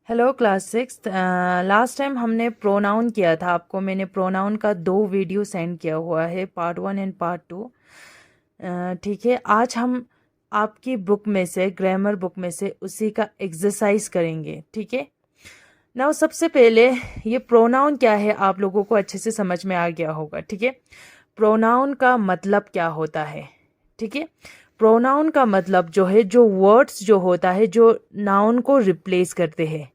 Hello class six. Last time हमने pronoun किया था। आपको मैंने प्रोनाउन का 2 वीडियो सेंड किया हुआ है, पार्ट 1 एंड पार्ट 2। ठीक है, आज हम आपकी बुक में से, ग्रामर बुक में से उसी का एक्सरसाइज करेंगे। ठीक है ना। सबसे पहले ये प्रोनाउन क्या है आप लोगों को अच्छे से समझ में आ गया होगा। ठीक है, प्रोनाउन का मतलब क्या होता है। ठीक है, प्रोनाउन का मतलब जो है, जो वर्ड्स जो होता है जो नाउन को रिप्लेस करते हैं।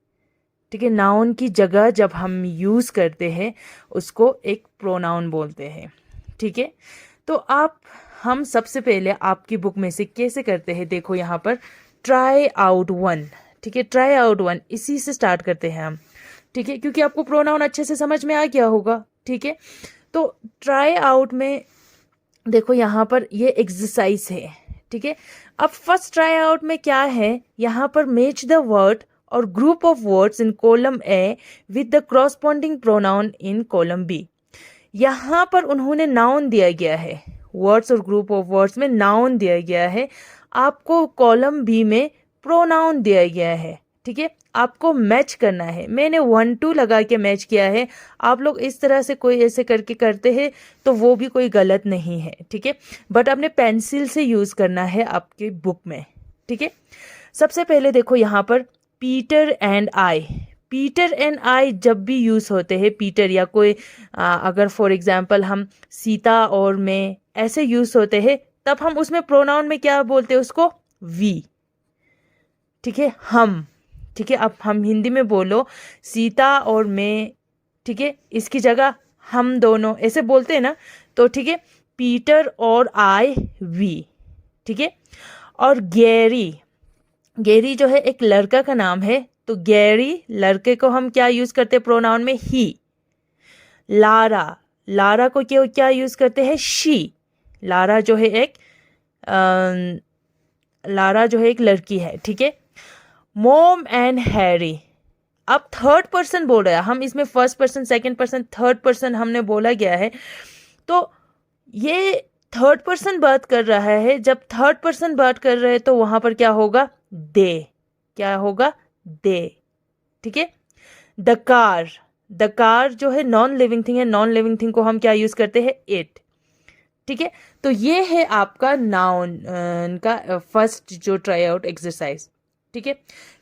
ठीक है, नाउन की जगह जब हम यूज़ करते हैं उसको एक प्रोनाउन बोलते हैं। ठीक है, तो हम सबसे पहले आपकी बुक में से कैसे करते हैं, देखो यहाँ पर ट्राई आउट वन। ठीक है, ट्राई आउट वन इसी से स्टार्ट करते हैं हम। ठीक है, क्योंकि आपको प्रोनाउन अच्छे से समझ में आ गया होगा। ठीक है, तो ट्राई आउट में देखो यहाँ पर ये एक्सरसाइज है। ठीक है, अब फर्स्ट ट्राई आउट में क्या है, यहाँ पर मैच द वर्ड और group of words in column A with the corresponding pronoun in column B. यहाँ पर उन्होंने नाउन दिया गया है, वर्ड्स और ग्रुप ऑफ वर्ड्स में नाउन दिया गया है, आपको कॉलम बी में प्रोनाउन दिया गया है। ठीक है, आपको मैच करना है। मैंने 1 2 लगा के मैच किया है। आप लोग इस तरह से कोई ऐसे करके करते हैं तो वो भी कोई गलत नहीं है। ठीक है, बट आपने पेंसिल से यूज़ करना है आपकी बुक में। ठीक है, सबसे पहले देखो यहाँ पर Peter and I. Peter and I जब भी यूज़ होते हैं, पीटर या कोई अगर फॉर एग्जांपल हम सीता और मैं ऐसे यूज़ होते हैं, तब हम उसमें प्रोनाउन में क्या बोलते हैं उसको, वी। ठीक है, हम। ठीक है, अब हम हिंदी में बोलो सीता और मैं। ठीक है, इसकी जगह हम दोनों ऐसे बोलते हैं ना, तो ठीक है, पीटर और आई, वी। ठीक है, और गैरी, गैरी जो है एक लड़का का नाम है, तो गैरी लड़के को हम क्या यूज करते हैं प्रोनाउन में, ही। लारा, लारा को क्या क्या यूज करते हैं, शी। लारा जो है एक लारा जो है एक लड़की है। ठीक है, मॉम एंड हैरी। अब थर्ड पर्सन बोल रहा है, हम इसमें first person, second person, third person हमने बोला गया है, तो ये थर्ड पर्सन बात कर रहा है। जब थर्ड पर्सन बात कर रहे हैं तो वहां पर क्या होगा, दे। क्या होगा, दे। ठीक है, द कार, द कार जो है नॉन लिविंग थिंग है, नॉन लिविंग थिंग को हम क्या यूज करते हैं, इट। ठीक है, तो ये है आपका नाउन का फर्स्ट जो ट्राई आउट एक्सरसाइज। ठीक है,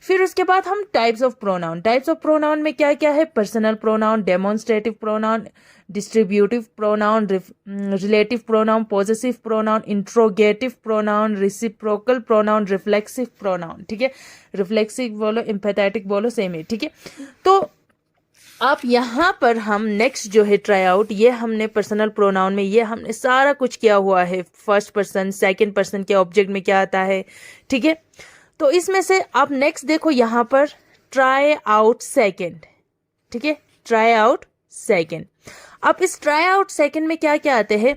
फिर उसके बाद हम types of pronoun. Types of pronoun में क्या क्या है, personal pronoun, demonstrative pronoun, distributive pronoun, relative pronoun, possessive pronoun, interrogative pronoun, reciprocal pronoun, reflexive pronoun. ठीक है, रिफ्लेक्सिव बोलो, एम्पैथेटिक बोलो, सेम है। ठीक है, तो अब यहाँ पर हम नेक्स्ट जो है ट्राई आउट, ये हमने पर्सनल प्रोनाउन में ये हमने सारा कुछ किया हुआ है, फर्स्ट पर्सन, सेकंड पर्सन के ऑब्जेक्ट में क्या आता है। ठीक है, तो इसमें से आप नेक्स्ट देखो यहाँ पर ट्राई आउट सेकेंड। ठीक है, ट्राई आउट सेकेंड। अब इस ट्राई आउट सेकेंड में क्या क्या आते हैं,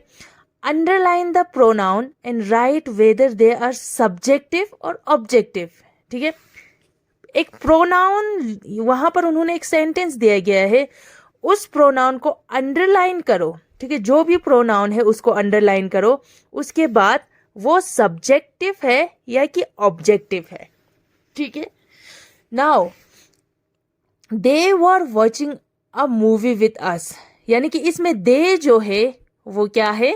underline the pronoun and write whether they are subjective और ऑब्जेक्टिव। ठीक है, एक प्रोनाउन वहां पर उन्होंने एक सेंटेंस दिया गया है, उस प्रोनाउन को अंडरलाइन करो। ठीक है, जो भी प्रोनाउन है उसको अंडरलाइन करो, उसके बाद वो सब्जेक्टिव है या कि ऑब्जेक्टिव है। ठीक है, now they were watching a movie with us, यानी कि इसमें दे जो है वो क्या है,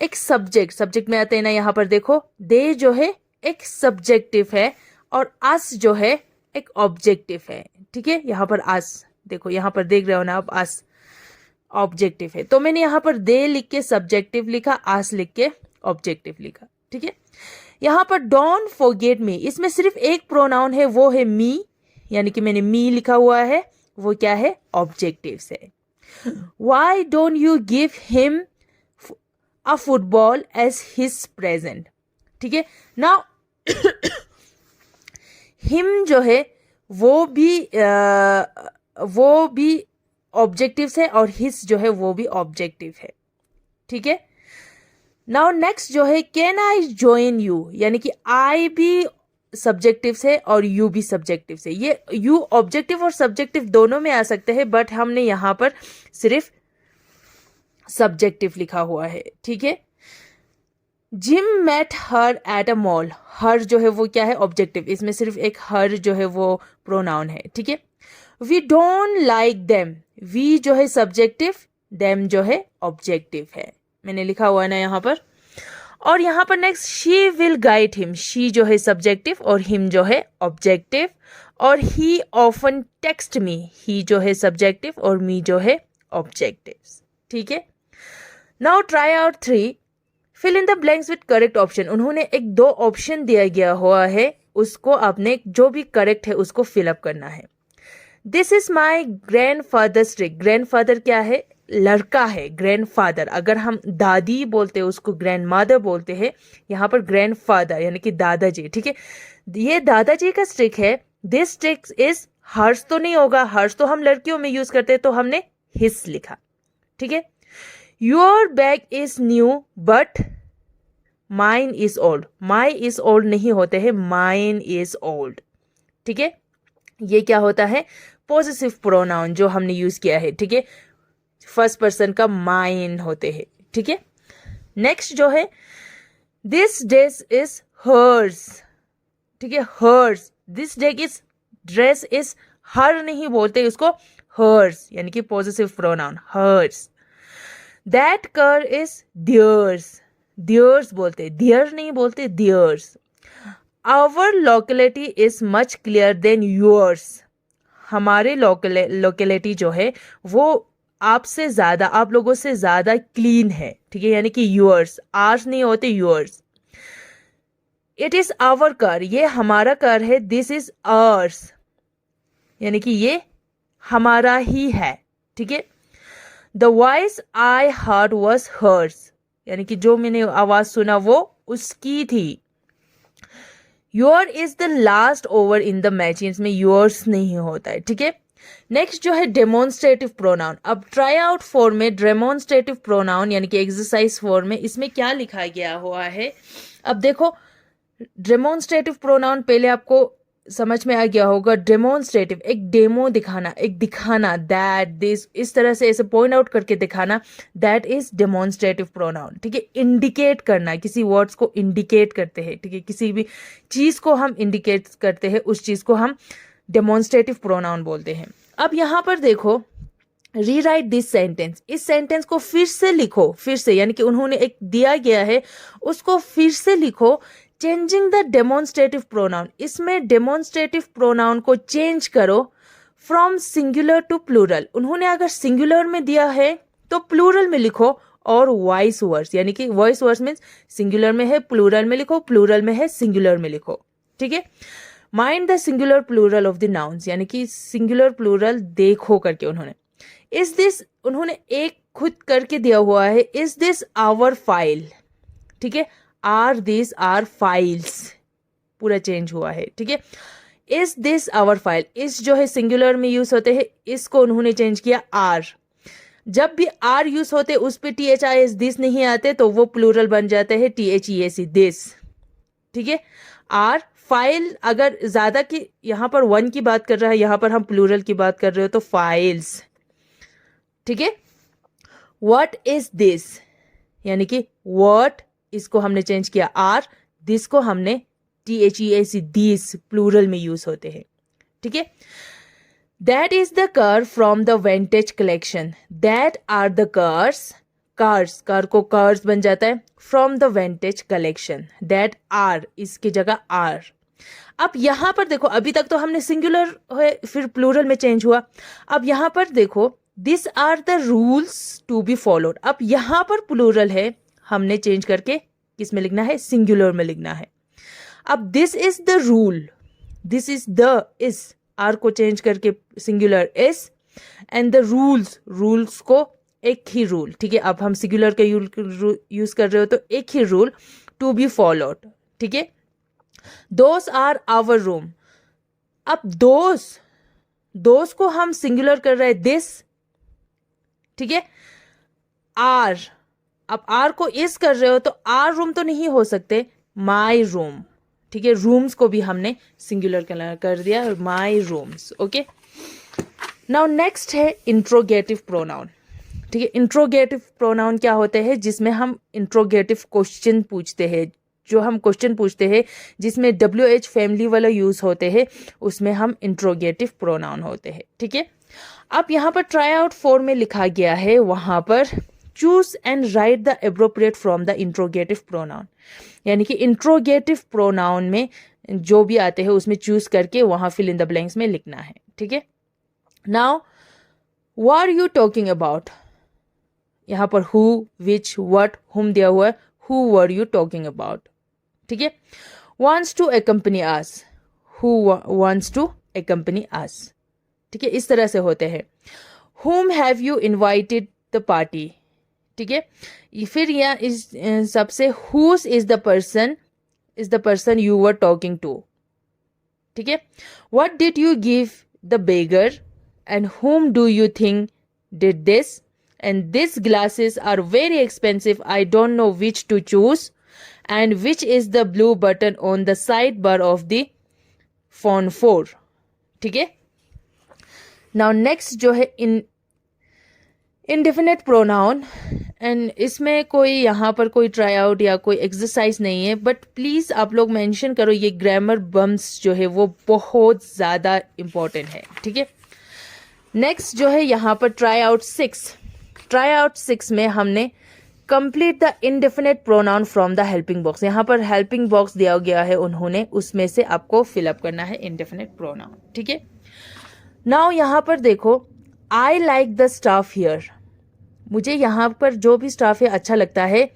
एक सब्जेक्ट। सब्जेक्ट में आते हैं ना, यहां पर देखो दे जो है एक सब्जेक्टिव है और अस जो है एक ऑब्जेक्टिव है। ठीक है, यहां पर अस देखो, यहां पर देख रहे हो ना आप, अस ऑब्जेक्टिव है, तो मैंने यहां पर दे लिख के सब्जेक्टिव लिखा, अस लिख के ऑब्जेक्टिव लिखा। ठीक है, यहां पर डोंट फॉरगेट मी, इसमें सिर्फ एक प्रोनाउन है, वो है मी, यानी कि मैंने मी लिखा हुआ है, वो क्या है, ऑब्जेक्टिव से। Why don't you give him a football as his present. ठीक है, नाउ हिम जो है वो भी ऑब्जेक्टिव है और हिज जो है वो भी ऑब्जेक्टिव है। ठीक है, नाउ नेक्स्ट जो है कैन आई ज्वाइन यू, यानी कि आई भी सब्जेक्टिव से और यू भी सब्जेक्टिव से। ये यू ऑब्जेक्टिव और सब्जेक्टिव दोनों में आ सकते हैं, बट हमने यहां पर सिर्फ सब्जेक्टिव लिखा हुआ है। ठीक है, Jim met her at a mall. हर जो है वो क्या है, ऑब्जेक्टिव, इसमें सिर्फ एक हर जो है वो प्रोनाउन है, ठीक है। We don't like them, we जो है सब्जेक्टिव, देम जो है ऑब्जेक्टिव है, मैंने लिखा हुआ है ना यहाँ पर। और यहाँ पर next, she will guide him, she जो है सब्जेक्टिव और हिम जो है ऑब्जेक्टिव। और ही ऑफन टेक्स्ट मी, ही जो है सब्जेक्टिव और मी जो है ऑब्जेक्टिव, ठीक है। Now try out 3, fill in the blanks with correct option. उन्होंने एक 2 ऑप्शन दिया गया हुआ है, उसको आपने जो भी करेक्ट है उसको फिलअप करना है। This is my grandfather's trick. Grandfather क्या है, लड़का है, ग्रैंड फादर। अगर हम दादी बोलते हैं उसको ग्रैंड मदर बोलते हैं, यहाँ पर ग्रैंड फादर यानी कि दादाजी, ठीक है। ये दादाजी का स्ट्रिक है। दिस स्ट्रिक इज हर्ष तो नहीं होगा, हर्ष तो हम लड़कियों में यूज करते हैं, तो हमने हिस लिखा, ठीक है। Your bag is new but mine is old. My is old नहीं होते हैं, माइन इज ओल्ड, ठीक है। ये क्या होता है, पॉसेसिव प्रोनाउन जो हमने यूज किया है, ठीक है। फर्स्ट पर्सन का माइन होते हैं, ठीक है। नेक्स्ट जो है, दिस ड्रेस इज हर्स, ठीक है, hers. This dress is her नहीं बोलते उसको, हर्स यानी कि possessive pronoun, hers. That car is theirs, theirs बोलते, दियर नहीं बोलते, theirs. Our locality is much clear than yours. हमारे लोकेलिटी जो है वो आपसे ज़्यादा, आप लोगों से ज़्यादा क्लीन है, ठीक है, यानी कि योर्स, आर्स नहीं होते, yours. It is our car, ये हमारा कार है। दिस इज आर्स यानी कि ये हमारा ही है, ठीक है। The voice I heard was hers, यानी कि जो मैंने आवाज़ सुना वो उसकी थी। Your is the last over in the match, इसमें योर्स नहीं होता है, ठीक है। नेक्स्ट जो है डेमोन्स्ट्रेटिव प्रोनाउन। अब ट्राई आउट 4 में डेमोन्स्ट्रेटिव प्रोनाउन यानी कि एक्सरसाइज 4 में इसमें क्या लिखा गया हुआ है। अब देखो, डेमोन्स्ट्रेटिव प्रोनाउन पहले आपको समझ में आ गया होगा। डेमोन्स्ट्रेटिव एक डेमो दिखाना, एक दिखाना, दैट, दिस, इस तरह से ऐसे पॉइंट आउट करके दिखाना, दैट इज डेमोन्स्ट्रेटिव प्रोनाउन, ठीक है। इंडिकेट करना, किसी वर्ड्स को इंडिकेट करते हैं, ठीक है, किसी भी चीज को हम इंडिकेट करते हैं, उस चीज को हम डेमोन्स्ट्रेटिव प्रोनाउन बोलते हैं। अब यहाँ पर देखो, रीराइट दिस सेंटेंस, इस सेंटेंस को फिर से लिखो, फिर से यानी कि उन्होंने एक दिया गया है उसको फिर से लिखो। चेंजिंग द डेमोन्स्ट्रेटिव प्रोनाउन, इसमें डेमोन्स्ट्रेटिव प्रोनाउन को चेंज करो फ्रॉम सिंगुलर टू प्लूरल। उन्होंने अगर सिंगुलर में दिया है तो प्लूरल में लिखो, और वॉइस वर्स यानी कि वॉइस वर्स मीन्स सिंगुलर में है प्लूरल में लिखो, प्लूरल में है सिंगुलर में लिखो, ठीक है। Mind the singular plural of the nouns, यानी कि सिंगुलर प्लूरल देखो करके उन्होंने। इज दिस, उन्होंने एक खुद करके दिया हुआ है, इज दिस आवर फाइल, ठीक है। आर दिस आर फाइल्स, पूरा चेंज हुआ है, ठीक है। इज दिस आवर फाइल, इस जो है सिंगुलर में यूज होते हैं, इसको उन्होंने चेंज किया आर। जब भी आर यूज होते उस पे THIS दिस नहीं आते तो वो प्लूरल बन जाते हैं THEAC दिस, ठीक है। आर फाइल, अगर ज्यादा की यहाँ पर 1 की बात कर रहा है, यहाँ पर हम प्लूरल की बात कर रहे हो तो फाइल्स, ठीक है। व्हाट इज दिस यानी कि व्हाट, इसको हमने चेंज किया आर, दिस को हमने THEAC दिस प्लूरल में यूज होते हैं, ठीक है। That is the car from the vantage collection, that are the cars, cars, car को कार्स बन जाता है, from the vantage collection, that are, इसकी जगह आर। अब यहां पर देखो, अभी तक तो हमने सिंगुलर है फिर प्लूरल में चेंज हुआ। अब यहां पर देखो, this are the rules to be followed. अब यहां पर प्लूरल है, हमने चेंज करके किस में लिखना है, सिंगुलर में लिखना है। अब this is the rule, this is the, इस आर को चेंज करके singular is, and the rules, rules को एक ही रूल, ठीक है। अब हम सिंगुलर का यूज कर रहे हो तो एक ही रूल, टू बी फॉलोड, ठीक है। Those are our room. अब दोस को हम सिंगुलर कर रहे हैं दिस, ठीक है। आर, अब आर को इस कर रहे हो तो आर रूम तो नहीं हो सकते, माई रूम, ठीक है। रूम्स को भी हमने सिंगुलर कर दिया, माई रूम्स, ओके। नाउ नेक्स्ट है इंट्रोगेटिव प्रोनाउन, ठीक है। इंट्रोगेटिव प्रोनाउन क्या होते हैं, जिसमें हम इंट्रोगेटिव क्वेश्चन पूछते हैं, जो हम क्वेश्चन पूछते हैं जिसमें WH फैमिली वाला यूज होते हैं, उसमें हम इंट्रोगेटिव प्रोनाउन होते हैं। ठीक है। अब यहाँ पर ट्राई आउट 4 में लिखा गया है, वहां पर choose and right the appropriate from the interrogative pronoun, यानी कि इंट्रोगेटिव प्रोनाउन में जो भी आते हैं उसमें चूज करके वहां फिल इन द ब्लैंक्स में लिखना है। ठीक है। Now what are you talking about, यहाँ पर हु, विच, व्हाट, हुम दिया हुआ है, who were you talking about. ठीक है। wants to accompany us, who wants to accompany us। ठीक है, इस तरह से होते हैं। whom have you invited the party। ठीक है। फिर यहाँ इस सबसे whose is the person you were talking to। ठीक है। what did you give the beggar and whom do you think did this, and these glasses are very expensive, I don't know which to choose, and which is the blue button on the sidebar of the phone for। ठीक है। Now next जो है indefinite pronoun, and इसमें कोई यहाँ पर कोई try out या कोई एक्सरसाइज नहीं है, बट प्लीज़ आप लोग मेंशन करो, ये ग्रामर बम्स जो है वो बहुत ज़्यादा इम्पोर्टेंट है। ठीक है। नेक्स्ट जो है यहाँ पर ट्राई आउट 6 में हमने complete the indefinite pronoun from the helping box, यहाँ पर हेल्पिंग बॉक्स दिया गया है उन्होंने, उसमें से आपको फिलअप करना है इंडेफिनेट प्रोनाउन। ठीक है। नाउ यहाँ पर देखो, I like the staff here, मुझे यहाँ पर जो भी स्टाफ है अच्छा लगता है।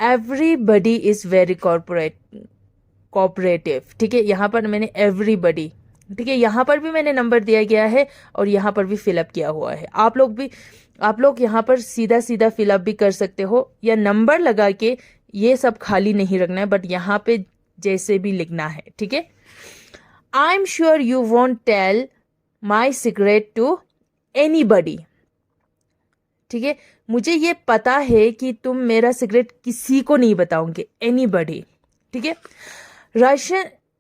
Everybody is very cooperative. ठीक है। यहाँ पर मैंने एवरीबडी, ठीक है, यहाँ पर भी मैंने नंबर दिया गया है और यहाँ पर भी फिलअप किया हुआ है। आप लोग यहाँ पर सीधा सीधा फिलअप भी कर सकते हो या नंबर लगा के, ये सब खाली नहीं रखना है, बट यहाँ पे जैसे भी लिखना है। ठीक है। I am sure you won't tell my secret to anybody. ठीक है। मुझे ये पता है कि तुम मेरा सीक्रेट किसी को नहीं बताओगे, एनीबडी। ठीक है।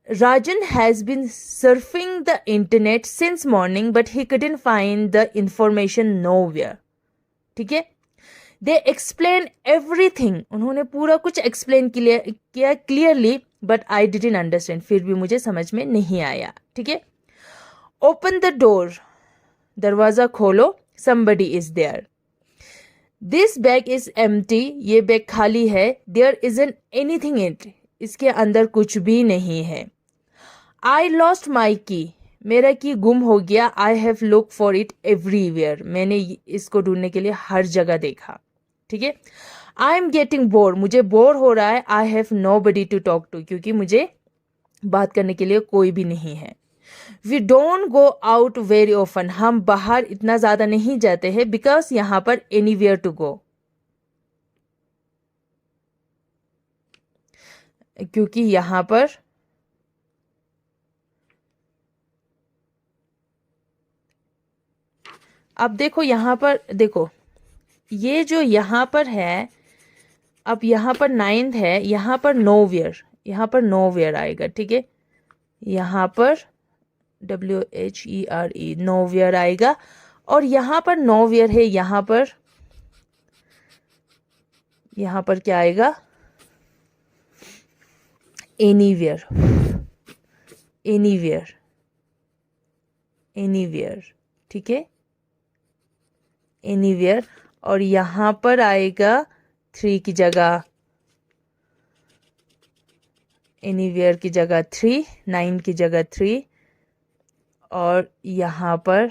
Rajan has been surfing the internet since morning, but he couldn't find the information nowhere। ठीक है। They explain everything, उन्होंने पूरा कुछ एक्सप्लेन किया clearly, but I didn't understand, फिर भी मुझे समझ में नहीं आया। ठीक है। ओपन द डोर, दरवाजा खोलो, somebody is there। This bag is empty, ये बैग खाली है। There isn't anything in it, इसके अंदर कुछ भी नहीं है। I lost my key, मेरा की गुम हो गया। I have looked for it everywhere, मैंने इसको ढूंढने के लिए हर जगह देखा। ठीक है। I am getting bored, मुझे बोर हो रहा है। I have nobody to talk to, क्योंकि मुझे बात करने के लिए कोई भी नहीं है। We don't go out very often, हम बाहर इतना ज़्यादा नहीं जाते हैं। Because यहाँ पर anywhere to go, क्योंकि यहाँ पर अब देखो, यहाँ पर देखो, ये जो यहाँ पर है, अब यहाँ पर 9th है, यहाँ पर nowhere आएगा। ठीक है। यहाँ पर WHERE nowhere आएगा, और यहाँ पर nowhere है, यहाँ पर क्या आएगा, anywhere। ठीक है। anywhere, और यहाँ पर आएगा 3 की जगह, anywhere की जगह 3, 9 की जगह 3, और यहाँ पर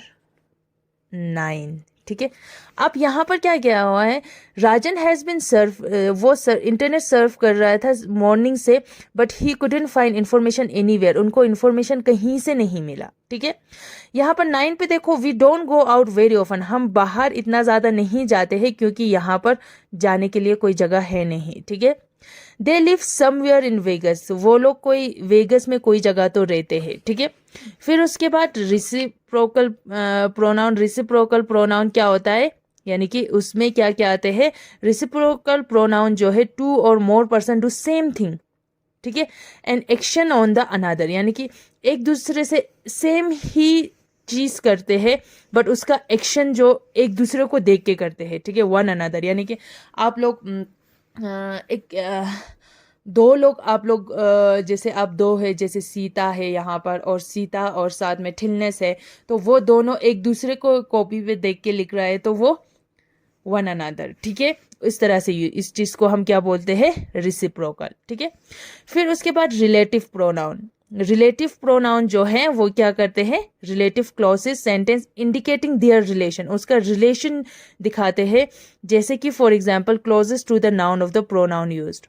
9। ठीक है। अब यहाँ पर क्या किया हुआ है, राजन हैज़ बिन वो इंटरनेट सर्फ कर रहा था मॉर्निंग से, but he couldn't find information anywhere, उनको इन्फॉर्मेशन कहीं से नहीं मिला। ठीक है। यहाँ पर 9 पे देखो, we don't go out very often, हम बाहर इतना ज़्यादा नहीं जाते हैं, क्योंकि यहाँ पर जाने के लिए कोई जगह है नहीं। ठीक है। They live somewhere in Vegas, वो लोग कोई वेगस में कोई जगह तो रहते हैं। ठीक है। फिर उसके बाद रिसिप्रोकल प्रोनाउन क्या होता है, यानी कि उसमें क्या क्या आते हैं। रिसिप्रोकल प्रोनाउन जो है 2 और more person do same thing. ठीक है। And action on the another, यानी कि एक दूसरे से सेम ही चीज करते हैं बट उसका एक्शन जो एक दूसरे को देख के करते हैं, ठीक है, वन अनदर। यानी कि आप लोग दो लोग, आप लोग जैसे आप दो है, जैसे सीता है यहाँ पर और सीता और साथ में ठिलनेस है, तो वो दोनों एक दूसरे को कॉपी पे देख के लिख रहा है तो वो वन अनदर, ठीक है। इस तरह से इस चीज को हम क्या बोलते हैं, रिसिप्रोकल, ठीक है। फिर उसके बाद रिलेटिव प्रोनाउन। रिलेटिव प्रोनाउन जो है वो क्या करते हैं, relative clauses sentence indicating their relation, उसका रिलेशन दिखाते हैं। जैसे कि for example closest to the noun of the pronoun used.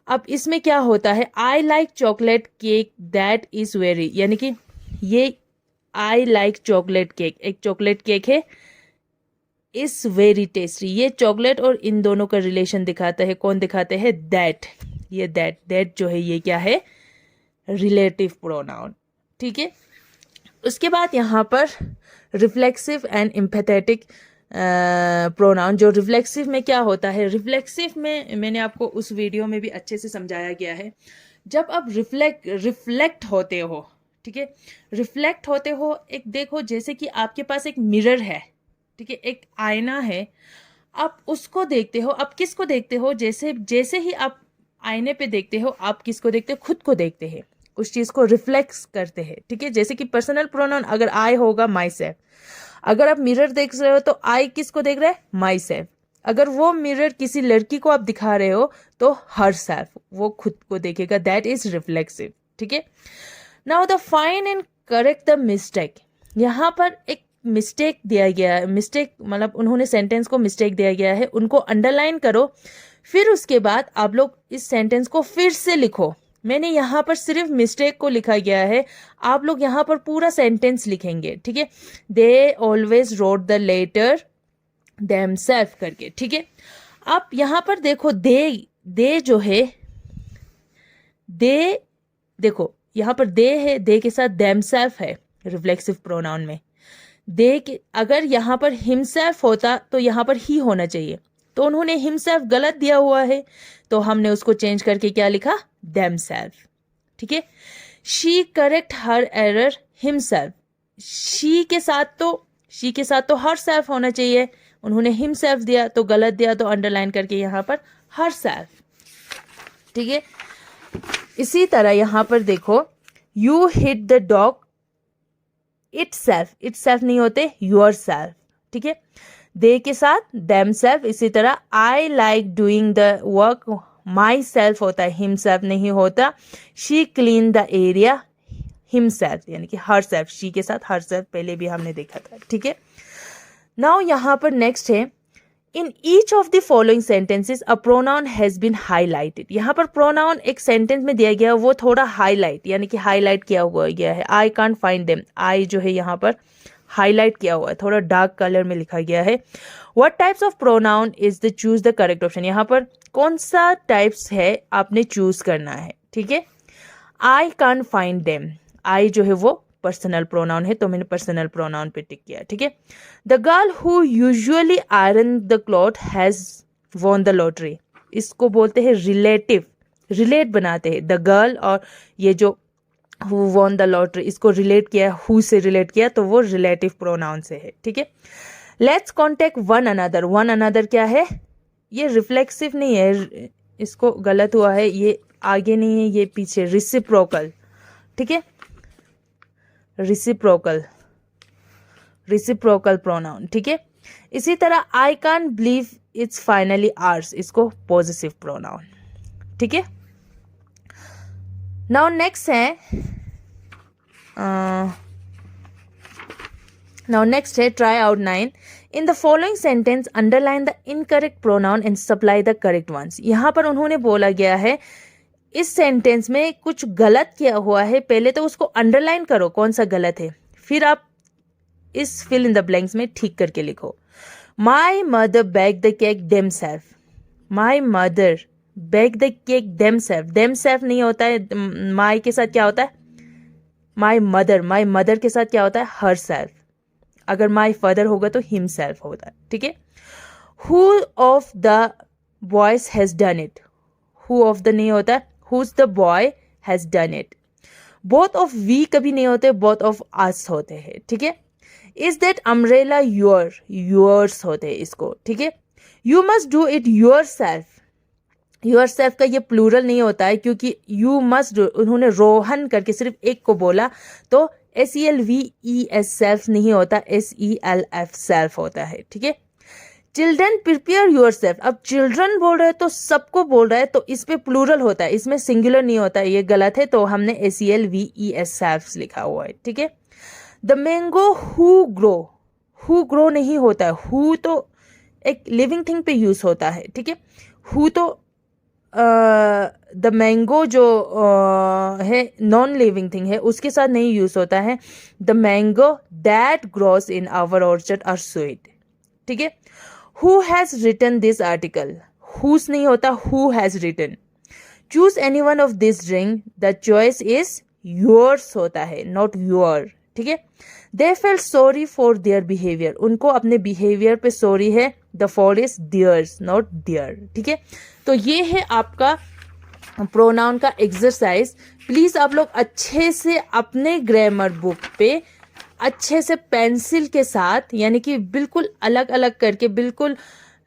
अब इसमें क्या होता है, I like chocolate cake that is very, यानी कि ये आई लाइक चॉकलेट केक, एक चॉकलेट केक है, इज वेरी टेस्टी, ये चॉकलेट और इन दोनों का रिलेशन दिखाता है। कौन दिखाते हैं, दैट। ये दैट जो है ये क्या है, रिलेटिव प्रोनाउन, ठीक है। उसके बाद यहाँ पर रिफ्लेक्सिव एंड एम्पैथेटिक प्रोनाउन। जो रिफ्लेक्सिव में क्या होता है, रिफ्लेक्सिव में मैंने आपको उस वीडियो में भी अच्छे से समझाया गया है। जब आप रिफ्लेक्ट होते हो, ठीक है, रिफ्लेक्ट होते हो, एक देखो जैसे कि आपके पास एक मिरर है, ठीक है, एक आईना है, आप उसको देखते हो। आप किसको देखते हो, जैसे जैसे ही आप आईने पे देखते हो, आप किसको देखते हो, खुद को देखते हैं, उस चीज को रिफ्लेक्स करते हैं, ठीक है। जैसे कि पर्सनल प्रोनाउन अगर आई होगा, माई सेल्फ। अगर आप मिरर देख रहे हो तो आई किसको देख रहा है, माई सेल्फ। अगर वो मिरर किसी लड़की को आप दिखा रहे हो तो हर सेल्फ, वो खुद को देखेगा, दैट इज रिफ्लेक्सिव, ठीक है। Now the fine and correct the mistake. यहाँ पर एक मिस्टेक दिया गया है, मिस्टेक मतलब उन्होंने सेंटेंस को मिस्टेक दिया गया है, उनको अंडरलाइन करो। फिर उसके बाद आप लोग इस सेंटेंस को फिर से लिखो। मैंने यहाँ पर सिर्फ मिस्टेक को लिखा गया है, आप लोग यहाँ पर पूरा सेंटेंस लिखेंगे, ठीक है। They always wrote the letter themselves करके, ठीक है। आप यहाँ पर देखो, दे जो है, दे देखो यहाँ पर दे है, दे के साथ देमसेल्फ है रिफ्लेक्सिव प्रोनाउन में। दे के अगर यहाँ पर हिमसेल्फ होता तो यहाँ पर ही होना चाहिए, तो उन्होंने हिमसेल्फ गलत दिया हुआ है, तो हमने उसको चेंज करके क्या लिखा, देमसेल्फ, ठीक है। She correct her error himself. She के साथ तो हर सेल्फ होना चाहिए, उन्होंने हिमसेल्फ दिया तो गलत दिया, तो अंडरलाइन करके यहाँ पर हर सेल्फ, ठीक है। इसी तरह यहाँ पर देखो, you hit the dog itself नहीं होते, योर सेल्फ, ठीक है। दे के साथ देम सेल्फ। इसी तरह I like doing the work, my self होता है, हिमसेल्फ नहीं होता। She clean the area, himself यानी कि हर सेल्फ, शी के साथ हर सेल्फ पहले भी हमने देखा था, ठीक है। नाउ यहाँ पर नेक्स्ट है, in each of the following sentences a pronoun has been highlighted. यहाँ पर प्रोनाउन एक सेंटेंस में दिया गया, वो थोड़ा हाईलाइट यानी कि हाईलाइट किया हुआ गया है। आई कांट फाइंड देम, आई जो है यहाँ पर हाईलाइट किया हुआ है, थोड़ा डार्क कलर में लिखा गया है। What types of pronoun is the choose the correct option. यहाँ पर कौन सा टाइप्स है आपने चूज करना है, ठीक है। आई कांट फाइंड देम, आई जो है वो पर्सनल प्रोनाउन है, तो मैंने पर्सनल प्रोनाउन पे टिक किया, ठीक है। The girl who usually iron the cloth has won the lottery. इसको बोलते हैं रिलेटिव, रिलेट बनाते हैं द गर्ल और ये जो हु वॉन द लॉटरी, इसको रिलेट किया, हु से रिलेट किया, तो वो रिलेटिव प्रोनाउन से है, ठीक है। Let's contact one another. One another क्या है, ये रिफ्लेक्सिव नहीं है, इसको गलत हुआ है, ये आगे नहीं है, ये पीछे, रिसिप्रोकल, ठीक है, रिसिप्रोकल प्रोनाउन, ठीक है। इसी तरह I can't believe it's finally ours, इसको पॉजिटिव प्रोनाउन, ठीक है। नाउ नेक्स्ट है try out 9। In the following sentence underline the incorrect pronoun and supply the correct ones. यहाँ पर उन्होंने बोला गया है, इस सेंटेंस में कुछ गलत किया हुआ है, पहले तो उसको अंडरलाइन करो कौन सा गलत है, फिर आप इस फिल इन द ब्लैंक्स में ठीक करके लिखो। My mother bake the cake them self, my mother bake the cake them self नहीं होता है, माई के साथ क्या होता है, माई मदर के साथ क्या होता है, हर सेल्फ। अगर माई फादर होगा तो हिम सेल्फ होता है, ठीक है। Who of the boys has done it, who of the नहीं होता है, whose the boy has done it. Both of we कभी नहीं होते, बोथ ऑफ अस होते हैं, ठीक है। इज दैट अम्ब्रेला योर्स होते हैं इसको, ठीक है। You must do it your self का ये प्लूरल नहीं होता है, क्योंकि यू मस्ट डू, उन्होंने रोहन करके सिर्फ एक को बोला, तो SELVES सेल्फ नहीं होता, SELF सेल्फ होता है, ठीक है। चिल्ड्रन प्रिपेयर योर सेल्फ, अब चिल्ड्रन बोल रहे हैं तो सबको बोल रहा है, तो इस पे प्लूरल होता है, इसमें सिंगुलर नहीं होता है, ये गलत है, तो हमने SELVES सेल्फ लिखा हुआ है, ठीक है। द मैंगो हु ग्रो नहीं होता है, हु तो एक लिविंग थिंग पे यूज होता है, ठीक है। हु तो द मैंगो जो है नॉन लिविंग थिंग है, उसके साथ नहीं यूज होता है। The mango that grows in our orchard are sweet, ठीक है। Who has written this article, whose नहीं होता, who has written. Choose any one of this drink, the choice is yours होता है, नॉट योर, ठीक है। They felt sorry for their behaviour, उनको अपने बिहेवियर पे सॉरी है, the fault is theirs not their, ठीक है। तो ये है आपका प्रोनाउन का एक्सरसाइज। प्लीज आप लोग अच्छे से अपने ग्रामर बुक पे अच्छे से पेंसिल के साथ, यानी कि बिल्कुल अलग अलग करके, बिल्कुल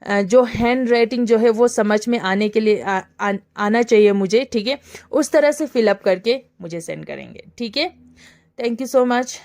जो हैंड राइटिंग जो है वो समझ में आने के लिए आना चाहिए मुझे, ठीक है, उस तरह से फिलअप करके मुझे सेंड करेंगे, ठीक है। Thank you so much.